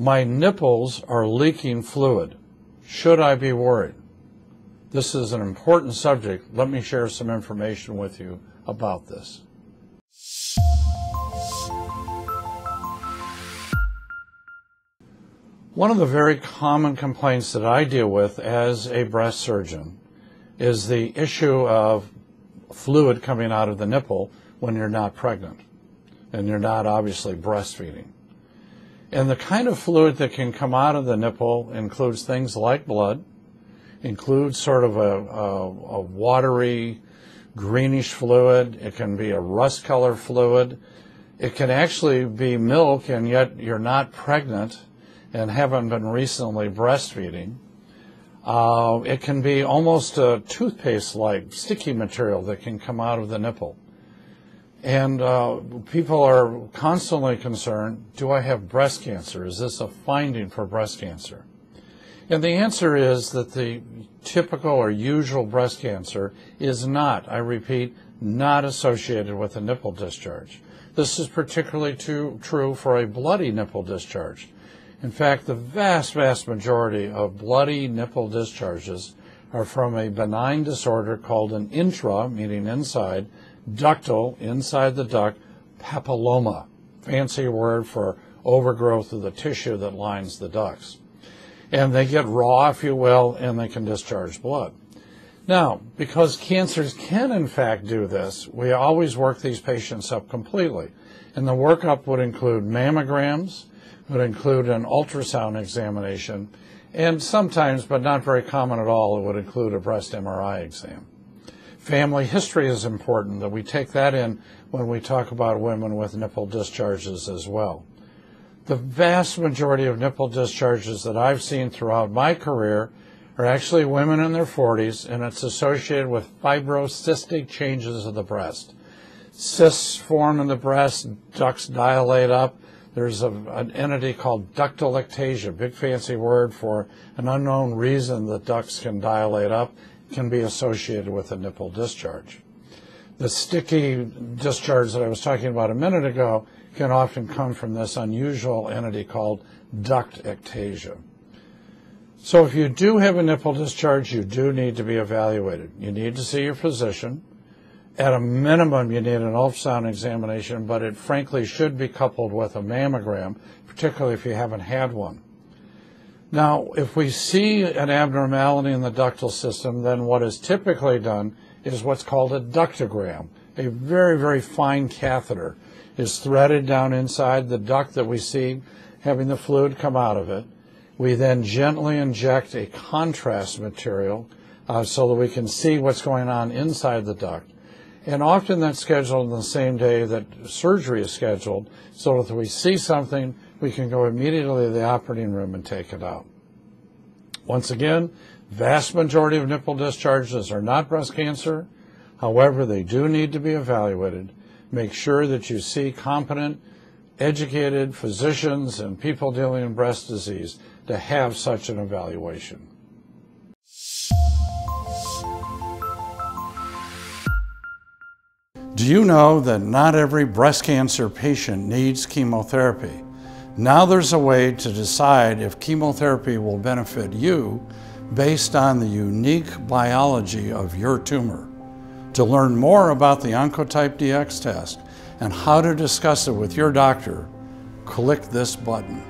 My nipples are leaking fluid. Should I be worried? This is an important subject. Let me share some information with you about this. One of the very common complaints that I deal with as a breast surgeon is the issue of fluid coming out of the nipple when you're not pregnant and you're not obviously breastfeeding. And the kind of fluid that can come out of the nipple includes things like blood, includes sort of a watery, greenish fluid. It can be a rust color fluid. It can actually be milk, and yet you're not pregnant and haven't been recently breastfeeding. It can be almost a toothpaste-like sticky material that can come out of the nipple. And people are constantly concerned, do I have breast cancer? Is this a finding for breast cancer? And the answer is that the typical or usual breast cancer is not, I repeat, not associated with a nipple discharge. This is particularly true for a bloody nipple discharge. In fact, the vast majority of bloody nipple discharges are from a benign disorder called an intra, meaning inside, ductal, inside the duct, papilloma, fancy word for overgrowth of the tissue that lines the ducts. And they get raw, if you will, and they can discharge blood. Now, because cancers can in fact do this, we always work these patients up completely. And the workup would include mammograms, would include an ultrasound examination, and sometimes, but not very common at all, it would include a breast MRI exam. Family history is important, that we take that in when we talk about women with nipple discharges as well. The vast majority of nipple discharges that I've seen throughout my career are actually women in their 40s, and it's associated with fibrocystic changes of the breast. Cysts form in the breast, ducts dilate up. There's an entity called ductal ectasia, big fancy word for an unknown reason that ducts can dilate up, can be associated with a nipple discharge. The sticky discharge that I was talking about a minute ago can often come from this unusual entity called duct ectasia. So if you do have a nipple discharge, you do need to be evaluated. You need to see your physician. At a minimum, you need an ultrasound examination, but it frankly should be coupled with a mammogram, particularly if you haven't had one. Now, if we see an abnormality in the ductal system, then what is typically done is what's called a ductogram. A very fine catheter is threaded down inside the duct that we see having the fluid come out of it. We then gently inject a contrast material so that we can see what's going on inside the duct. And often that's scheduled on the same day that surgery is scheduled, so that if we see something, we can go immediately to the operating room and take it out. Once again, vast majority of nipple discharges are not breast cancer. However, they do need to be evaluated. Make sure that you see competent, educated physicians and people dealing in breast disease to have such an evaluation. Do you know that not every breast cancer patient needs chemotherapy? Now there's a way to decide if chemotherapy will benefit you based on the unique biology of your tumor. To learn more about the Oncotype DX test and how to discuss it with your doctor, click this button.